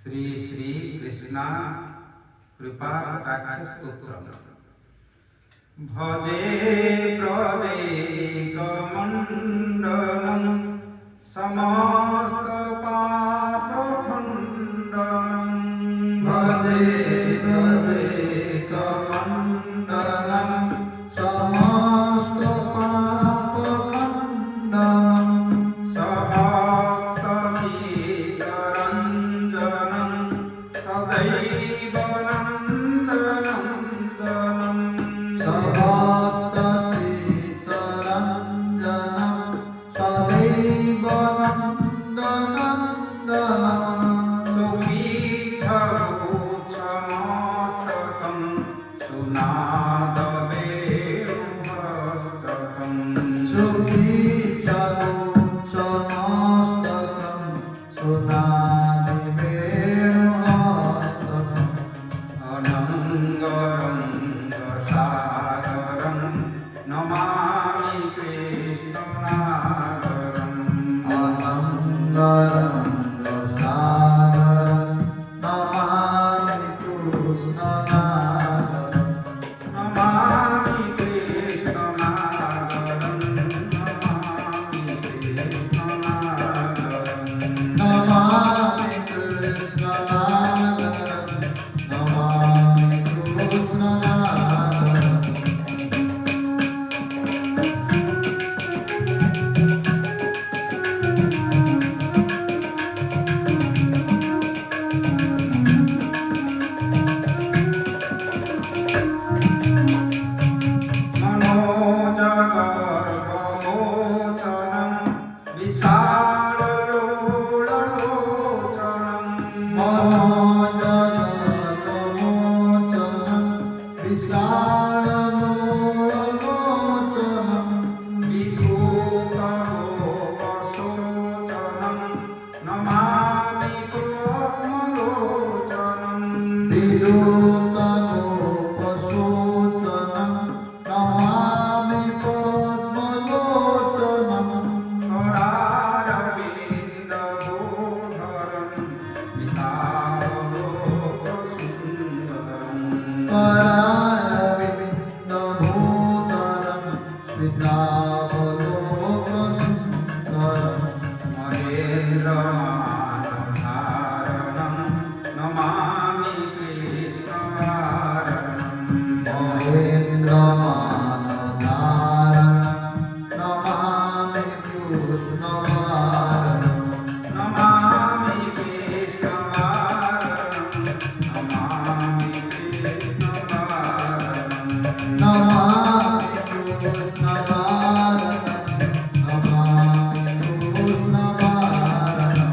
श्री श्री कृष्ण कृपा कटाक्ष स्तोत्रम। भजे प्रदेकमण्डलं समस्त पाप खण्डनं। भजे प्रदेकमण्डलं समस्त पाप खण्डनं। सभक्तचित्तरञ्जनं सदैव नन्दनन्दनं। सभक्तचित्तरञ्जनं सदैव नन्दनन्दनं। सुखीच्छमस्तकं सुनादवेणुहस्तकं। सुखीच्छमस्तकं सुनादवेणुहस्तकम्। अनङ्गरङ्गसागरं नमामि कृष्णनागरम्। अनङ्गरङ्गसागरं नमामि कृष्णनागरम्। नमामि कृष्णनागरं नमामि कृष्णनागरं। नमामि कृष्णनागरं नमामि कृष्णनागरम्। मनोजगर्वमोचनं विशाललोललोचनं। मनोजगर्वमोचनं विशाललोललोचनं। विधूतलोकशोचनं नमामि पद्मलोचनं। विधूतलोकशोचनं नमामि पद्मलोचनं। करारविन्दगोधरं स्मितावलोकसुन्दरं। करारविन्दगोधरं स्मितावलोकसुन्दरं। महेन्द्रमानधारणं नमामि कृष्णवारणं। महेन्द्रमानधारणं नमामि कृष्णवारणं। नमामि कृष्णवारणं नमामि कृष्णवारणं। नमामि कृष्णवारणं नमामि कृष्णवारणं।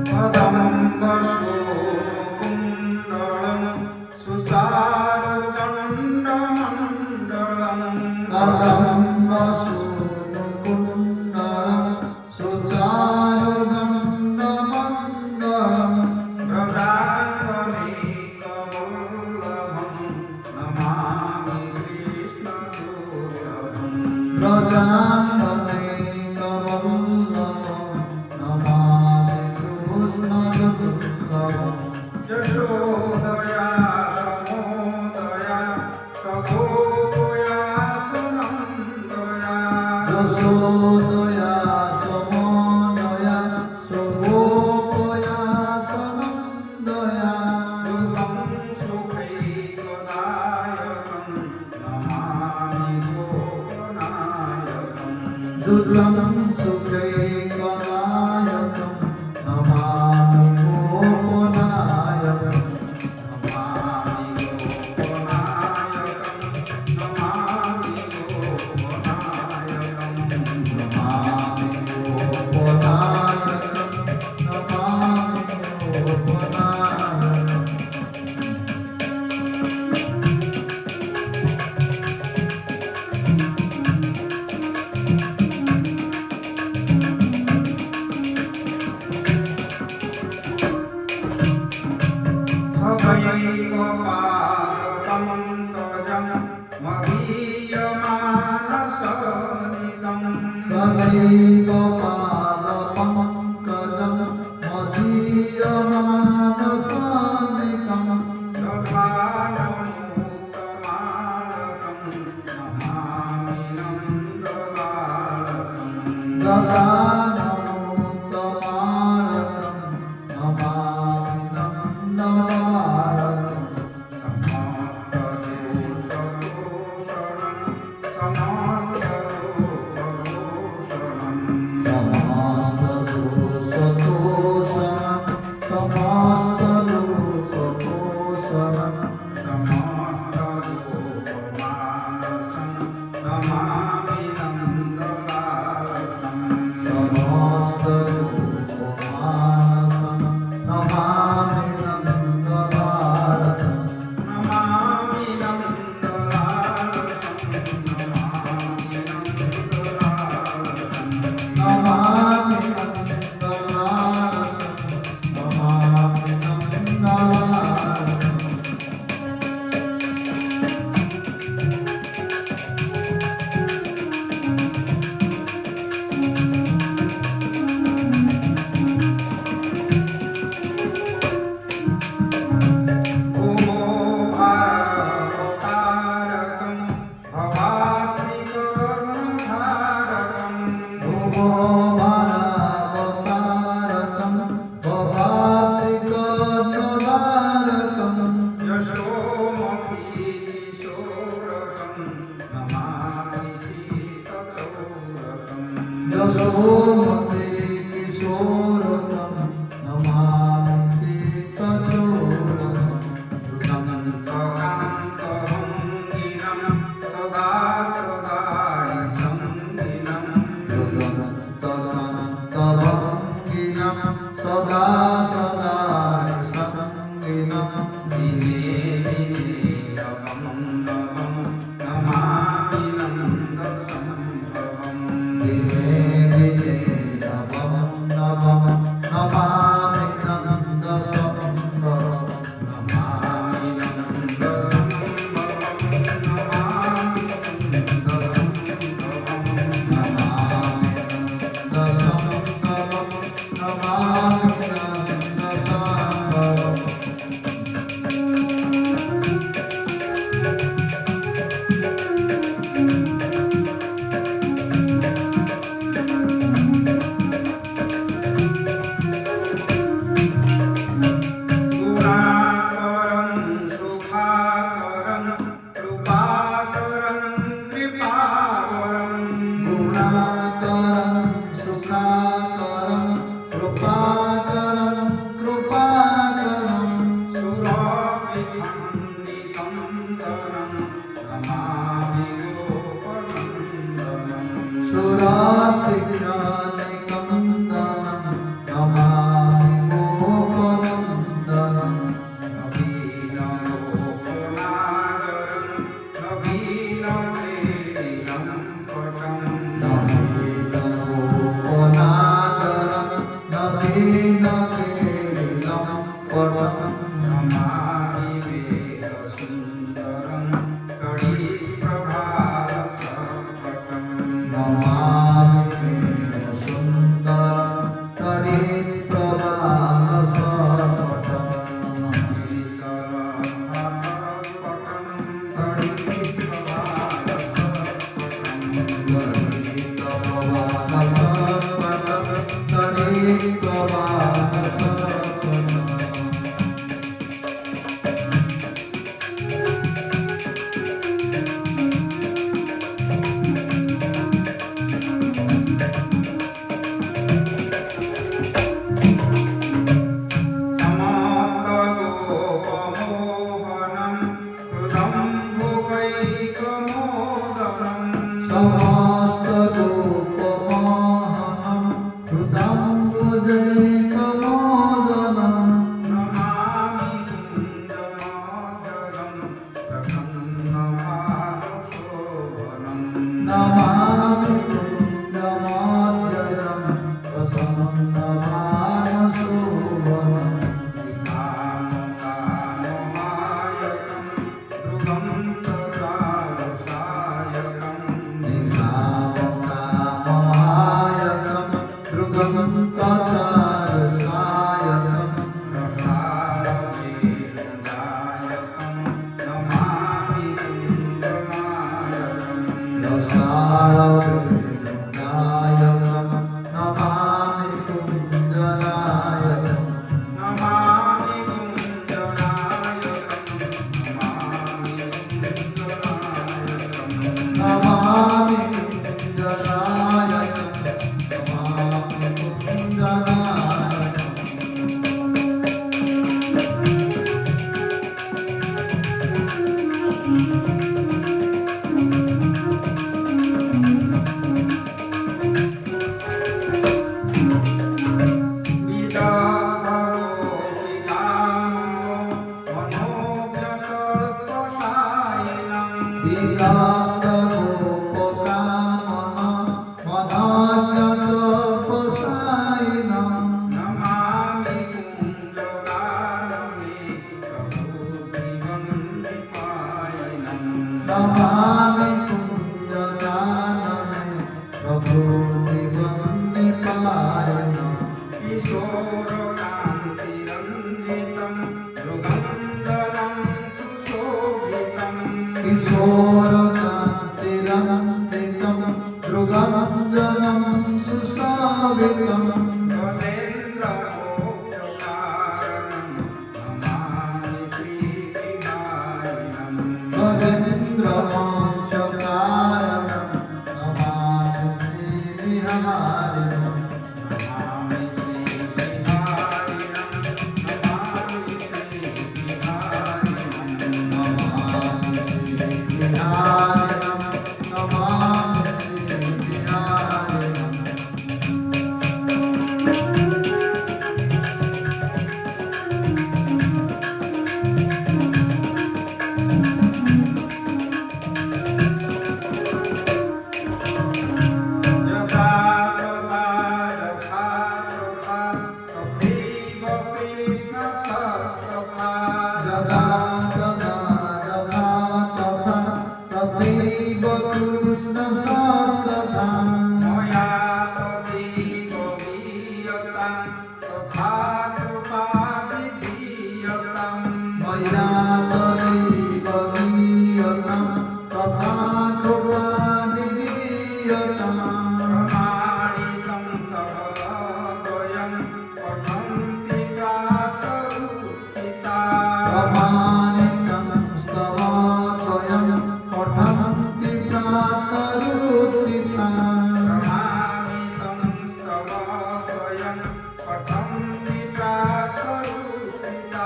कदम्बशोकुण्डलं सुचारुदण्डमण्डलं। कदम्बशोकुण्डलं सुचारुदण्डमण्डलं। व्रजाङ्गनेकवल्लभं नमामि कृष्णदुर्लभं। व्रजाङ्गनेकवल्लभं नमामि कृष्णदुर्लभं। यशोदया समोदया सगोपया सुनन्दया। यशोदया समोदया सगोपया सुनन्दया। युगं सुखैकदायकं नमामि गोपनायकं। युगं सुखैकदायकं नमामि गोपनायकं। नमामि गोपनायकं नमामि गोपनायकं। नमामि गोपनायकं नमामि गोपनायकं। सदैव पादपङ्कजं मदीयमानसानिकं ददानमुत्तमालकं नमामि नन्दबालकं यशोमते किशोरकं नमामि चित्तचोरकं दुर्गन्तकान्तभङ्गिनं सदा सदा सङ्गिनं दुर्गन्तकान्तभङ्गिनं सदा सदा सङ्गिनं दिने दिने नवं नवं नमामि नन्दसम्भवम् दिने दिने नवं नवं नमामि नन्दसम्भवम् नमामि नन्दसम्भवम् नमामि नन्दसम्भवम् नमामि नन्दसम्भवम् नमामि नन्दसम्भवम् नमामि कुञ्जगानमे प्रभुदिगन्धिपायनं नमामि कुञ्जगानमे प्रभुदिगन्धिपायनं किशोरकान्तिरञ्जितं मृगन्दनं सुशोभितं किशोरकान्तिरञ्जितं दृगमञ्जनं सुशोभितं गजेन्द्रमोक्षकारणं नमामि श्रीविहारिणं गजेन्द्रमोक्षकारणं नमामि श्रीविहारिणं नमामि श्रीविहारिणं नमामि श्रीविहारिणं नमामि श्रीविहारिणं नमामि श्रीविहारिणं यथा तथा यथा तथा तथैव कृष्णसत्तथा यदा तदा यथा तथा तथैव कृष्णसत्तथा मया तथैव गीयतां तथा कृपा विधीयताम् मया तदैव गीयतां तथा कृपा विधीयताम् प्रमाणितं तव द्वयं पठन्ति प्रातरुत्थिता प्रमाणितं स्तवद्वयं पठन्ति प्रातरुत्थिता प्रमाणितं स्तव द्वयं पठन्ति प्रातरुत्थिता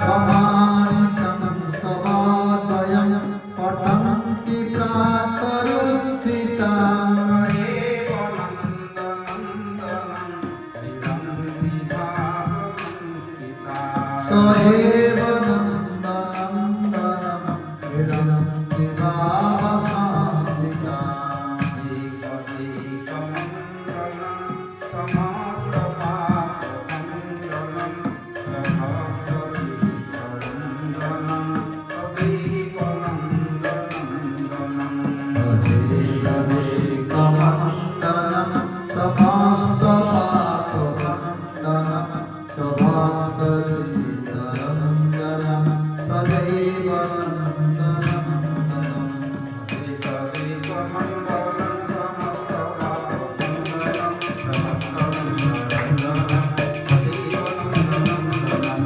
प्रमाणितं स्तवद्वयं पठन्ति प्रातरुत्थिता स एव नन्दनन्दनं स एव नन्दनन्दनं विरन्ति भावसंस्थिता विरन्ति भावसंस्थिता एकमेकमण्डलं समस्तपापमण्डलं सभक्तगीतवन्दनं सदैवनन्दनन्दनम् तदेकमण्डनं समस्तपापमण्डनं स्वभावचित्तरञ्जनं सदैव नन्दनन्दनम् एकमेकमण्डलं समस्तपापमण्डलं सभक्तगीतवन्दनं सदैवनन्दनन्दनम्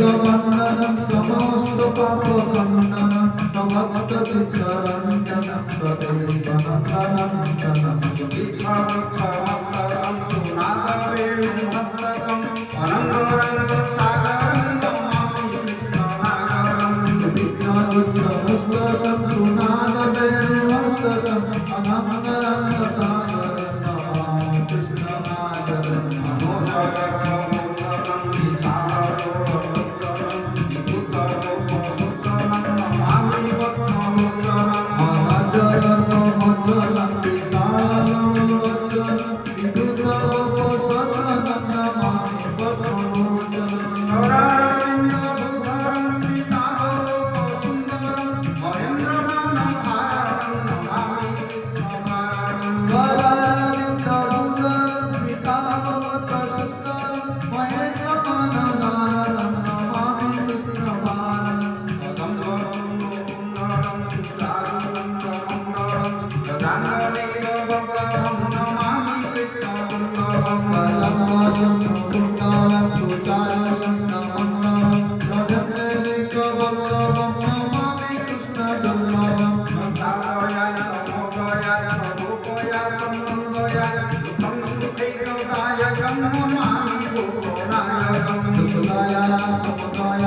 नन्दनं समस्त पापखण्डनं समभक्तचित्तरञ्जनं सदैव नन्दनन्दनं इच्छावक्षवस्तरं सुनादवेणुमस्तकम् अनन्दरङ्गसागरं नमामि कृष्णनागरम् विद्यावृक्षपुस्तकं सुनादवेणुमस्तकम् अनन्तरङ्गसागरं नमामि कृष्णनागरं मनोजगमोत्तरं विशाललोचनं विद्युतलोकसुचनं नमामि पद्मलोचनम् महाजगन्मोचनं विशाललोचनं विद्युतलोकसचनं नमामि पद्मलोचनम् गौरारविन्दबुधरं स्मितावलोकसुन्दरं महेन्द्रमानधारणं नमामि कृष्णनारायणम् वररविन्दबुधरं स्मितावलोकसुन्दरं महेन्द्रमानधारणं नमामि कृष्णवारणम् कदम्बसुन्दरं सुचारुरन्दमण्डलं गजाननैकवक्त्रं नमामि कृष्णवन्दनं कदम्बसुन्दरं सुचारुरन्दमण्डलं गजनेकवल्लभं नमामि कृष्णवल्लभम् सादयाय समोदयाय स्वरूपयाय समन्वयाय दुःखं सुखैकदायकं नमामि भूतनायकम् सुदाय समुदाय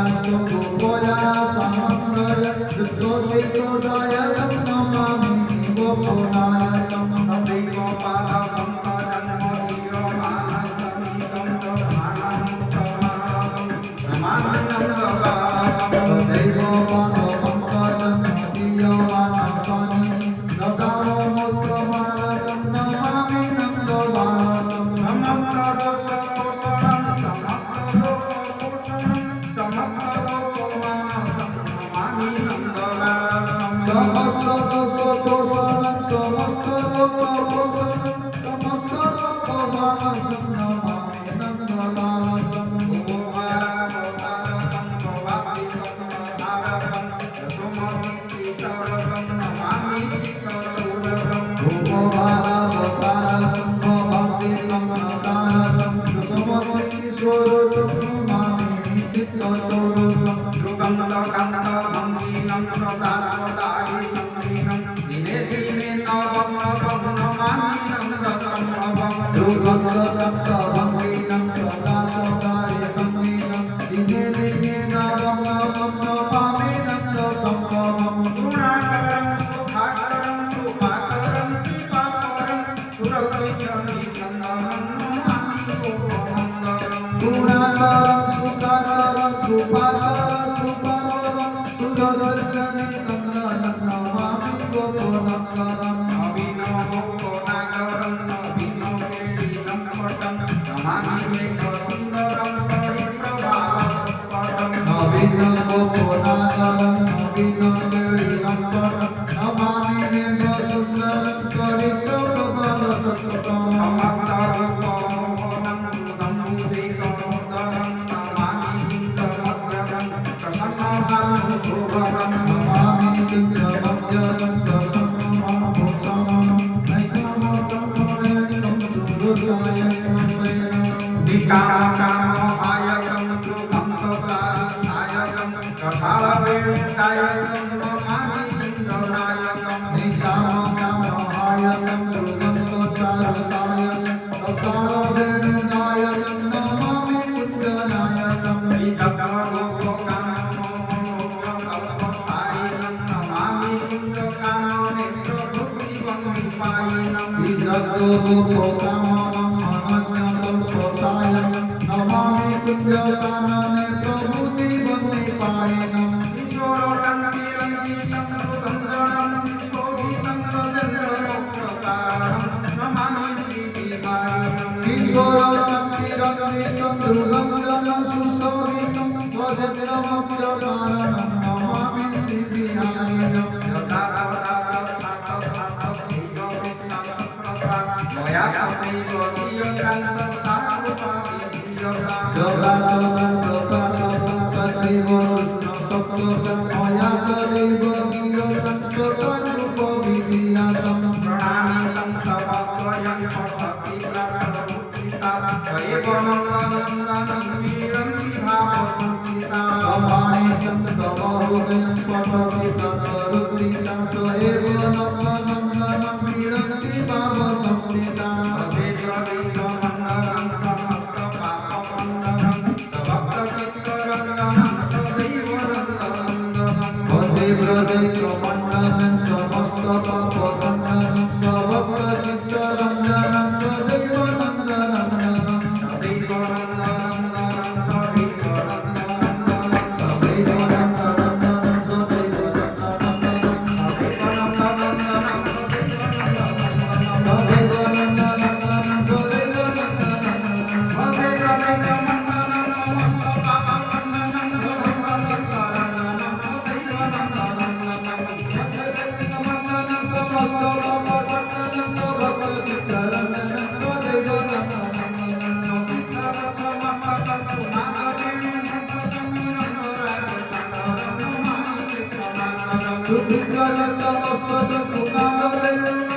Sutra